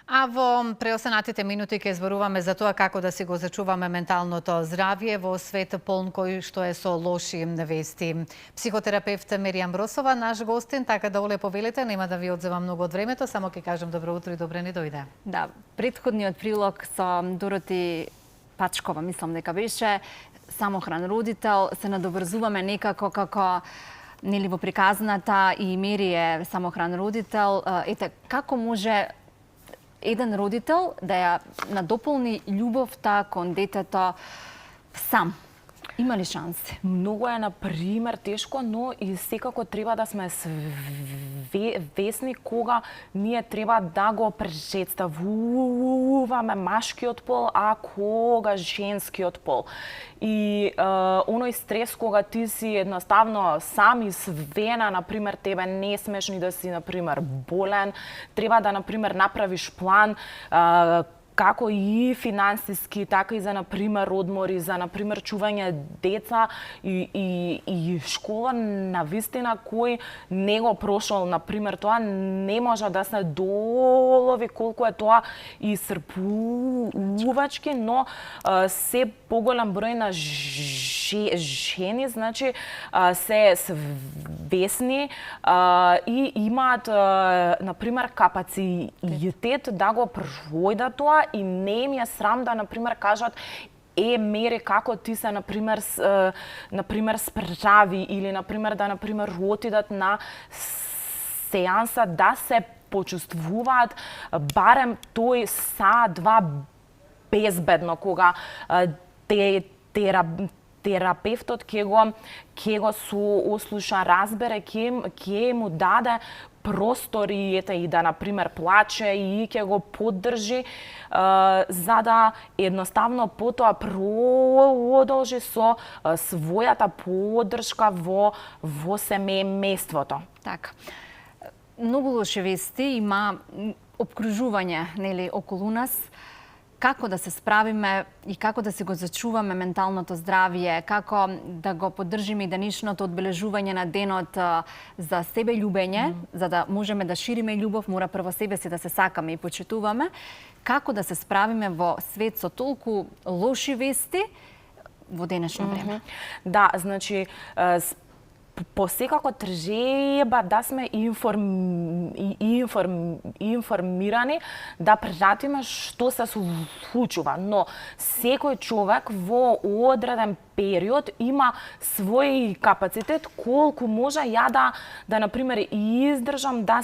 А во преостанатите минути ќе зборуваме за тоа како да си го зачуваме менталното здравје во свет полн кој што е со лоши вести. Психотерапевт Меријам Бросова, наш гостин, така да оле повелите, нема да ви одземам многу од времето, само ќе кажам добро утро и добре ни дојде. Да, претходниот прилог со Дороти Пачкова, мислам дека беше, самохран родител, се надоврзуваме некако како нели во приказната и Мери е самохран родител. Ете, како може еден родител да ја надополни љубовта кон детето сам? Има ли шанси? Многу е, например, тешко, но и секако треба да сме свесни кога ние треба да го представуваме машкиот пол, а кога женскиот пол. И оној стрес кога ти си едноставно сам и свена, например, тебе не смеш ни да си, например, болен, треба да, например, направиш план, како и финансиски, така и за, например, одмори, за, например, чување деца и школа на вистина кој не го прошол, например, тоа не може да се долови колку е тоа исцрпувачки, но се поголем број на жени, значи, се свесни и имаат, например, капацитет да го пројдат тоа и не им е срам да, например, кажат Мери, како ти се, например, справи или, например, да, например, отидат на сеанса, да се почувствуваат барем тој саат-два безбедно, кога терапевтот ќе го ослуша, разбере, ќе му даде простор и да, например, плаче и ќе го поддржи, за да едноставно потоа продолжи со својата поддршка во семејството. Така. Многу лоши вести има обкружување, нели, околу нас. Како да се справиме и како да се го зачуваме менталното здравје, како да го поддржиме и денешното одбележување на денот за себе љубење, за да можеме да шириме љубов, мора прво себе си да се сакаме и почитуваме. Како да се справиме во свет со толку лоши вести во денешно време? Да, значи, посекако треба да сме информирани, да пратиме што се случува, но секој човек во одреден период има свој капацитет колку може ја да например издржам да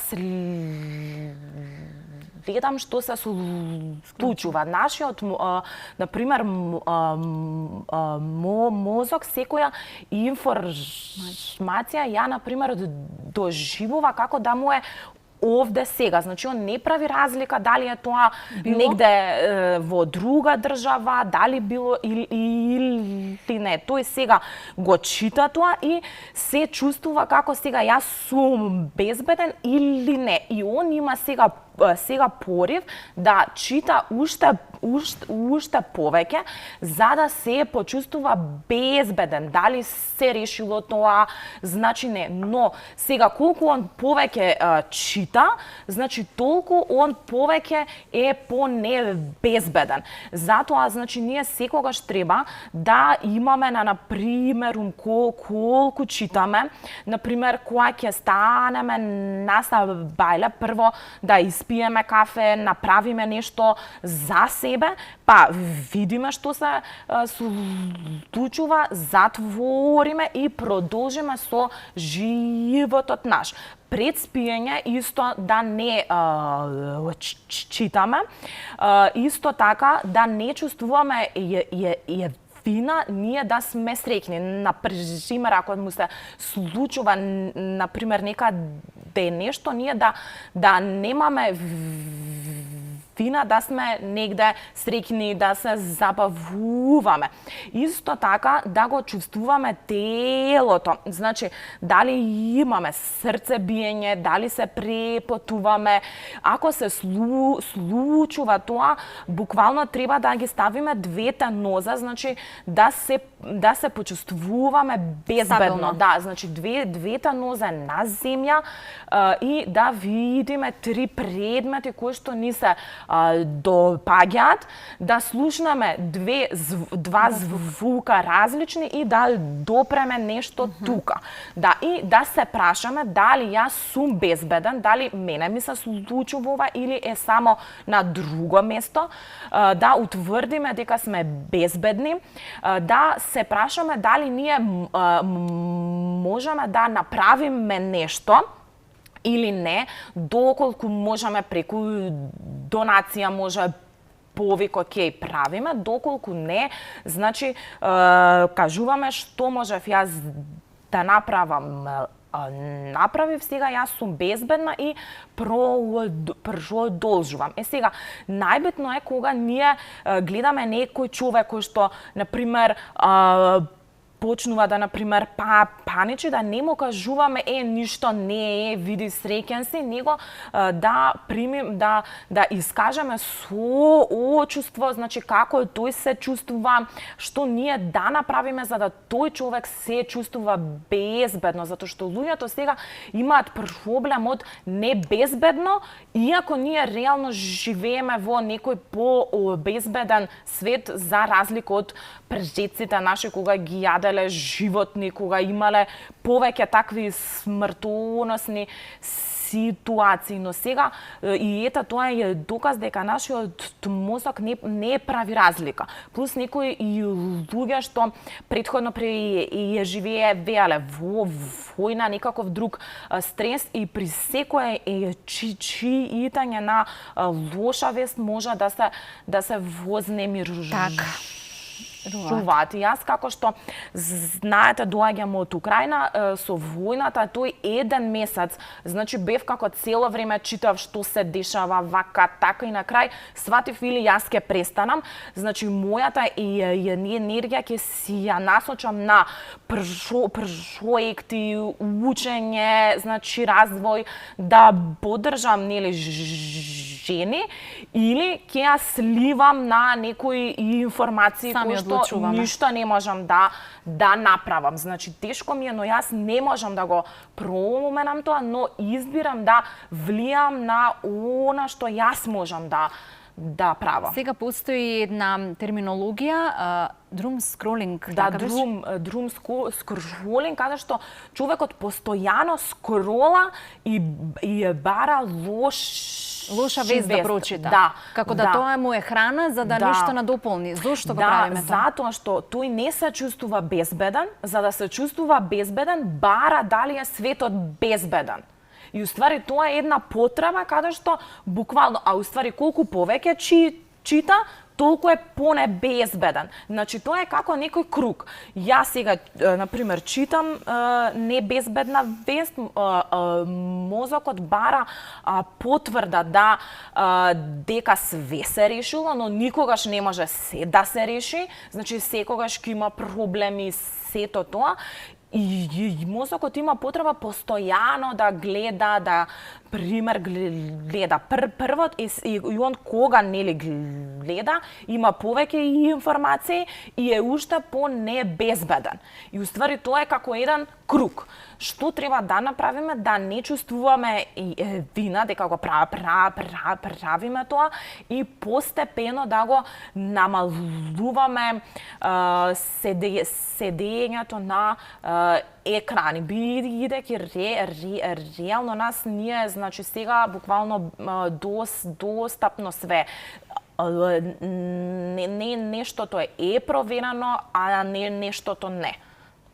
гледам што се случува. Нашиот, например, мозок секоја информација ја, например, доживува како да му е овде сега. Значи, он не прави разлика дали е тоа негде во друга држава, дали било или не. Тој сега го чита тоа и се чувствува како сега јас сум безбеден или не. И он има сега порив да чита уште повеќе, за да се почувствува безбеден. Дали се решило тоа, значи не. Но сега колку он повеќе чита, значи толку он повеќе е понебезбеден. Затоа, значи, ние секогаш треба да имаме, например, колку читаме, например, кога ќе станеме на бајле, прво да испиеме кафе, направиме нешто за себе, па видиме што се случува, затвориме и продолжиме со животот наш. Пред спиење исто да не читаме, исто така да не чувствуваме вина, ние да сме среќни. Например, ако му се случува, например, некаде нешто, ние да немаме вина, да сме негде среќни, да се забавуваме. Исто така да го чувствуваме телото. Значи, дали имаме срцебиење, дали се препотуваме. Ако се случува тоа, буквално треба да ги ставиме двете ноза, значи да се почувствуваме безбедно. Да, значи двете нозе на земја и да видиме три предмети кои што ни се допаѓаат, да слушнеме два звука различни и да допреме нешто тука. Да, и да се прашаме дали јас сум безбеден, дали мене ми се случува ова или е само на друго место, да утврдиме дека сме безбедни, да се прашаме дали ние можеме да направиме нешто или не, доколку можеме преку донација, може повик окей правиме, доколку не, значи кажуваме што можев јас да направам, направив, сега јас сум безбедна и продолжувам. Сега, најбитно е кога ние гледаме некој човек кој што, например, почнува да, например, паничи, да не му кажуваме ништо не е, види среќен си, него да примим, да искажеме соочувство, значи како тој се чувствува, што ние да направиме за да тој човек се чувствува безбедно, затоа што луѓето сега имаат проблем од небезбедно, иако ние реално живееме во некој по-безбеден свет за разлика од предците наши кога ги јаделе животни, кога имале повеќе такви смртоносни ситуации, но сега и тоа е доказ дека нашиот мозок не прави разлика. Плюс некои и луѓе што претходно ја живееле во војна, некаков друг стрес и при секое читање на лоша вест може да се вознемируваат. Јас како што знаете доаѓам од Украина со војната, тој еден месец, значи бев како цело време читав што се дешава вака, така и на крај сватив или јас ќе престанам, значи мојата енергија ќе си ја насочам на проекти, учење, значи развој, да поддржам нели жени или ќе ја сливам на некои информации кои што ништо не можам да направам. Значи тешко ми е, но јас не можам да го променам тоа, но избирам да влијам на она што јас можам да правам. Сега постои една терминологија, doom scrolling. Да, doom scrolling, каде што човекот постојано скрола и бара лоша вест да прочита. Да, како да тоа му е храна за да ништо надополни. Зошто го правиме тоа? Затоа што тој не се чувствува безбеден, за да се чувствува безбеден, бара дали е светот безбеден. И уствари тоа е една потреба каде што буквално, а уствари колку повеќе чита, толку е понебезбеден. Значи тоа е како некој круг. Јас сега например читам небезбедна вест, мозокот бара потврда дека све се решило, но никогаш не може се да се реши. Значи секогаш ќе има проблеми сето тоа. И мозокот има потреба постојано да гледа, да пример гледа првот и он кога нели гледа има повеќе информации и е уште по-небезбеден. И уствари тоа е како еден круг. Што треба да направиме да не чувствуваме вина дека го правиме тоа и постепено да го намалуваме седењето на екрани, бидејќи реално нас ние, значи сега буквално достапно све. Нештото е проверено, а не нештото не.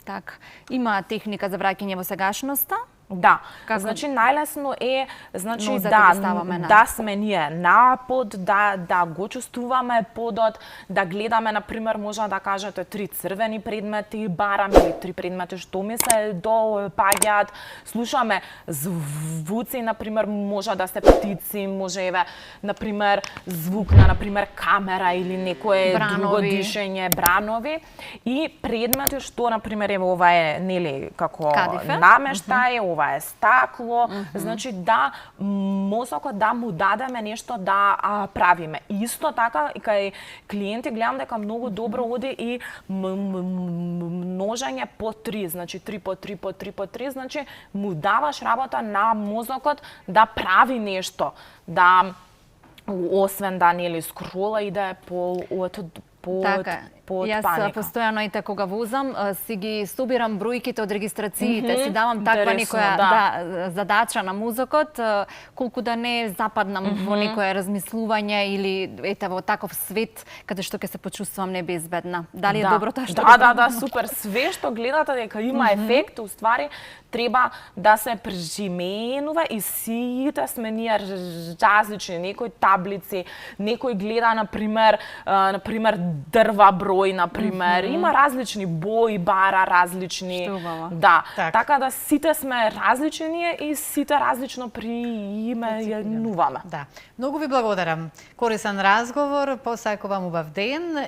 Така. Има техника за враќање во сегашноста? Да, Како? Значи најлесно е, значи да сме ние на под, да го чувствуваме подот, да гледаме например може да кажете 3 црвени предмети барам или 3 предмети што ми се допаѓаат, слушаме звуци, например може да се птици, може еве например звук на например камера или некое друго дишење, бранови и предмети што например еве ова е нели како намештај, ова е стакло, значи да мозокот да му дадеме нешто да правиме. Исто така и кај клиенти гледам дека многу добро оди и множење по 3, значи 3 по 3 по 3 по 3, значи му даваш работа на мозокот да прави нешто, да освен да нели скрола и да е Така, јас паника. постојано и кога возам, си ги собирам бројките од регистрациите, си давам таква интересно, некоја задача на мозокот, колку да не западнам во некое размислување или ете во таков свет каде што ќе се почувствувам небезбедна. Дали е добро тоа што Да, супер. Све што гледате дека има ефект, уствари треба да се прежименува и сите сме ние различни. Некој таблици, некој гледа например дрва број, например, има различни бои, бара различни. Што убаво. Да, така да сите сме различни и сите различно приименуваме. Да. Многу ви благодарам. Корисен разговор, посакувам убав ден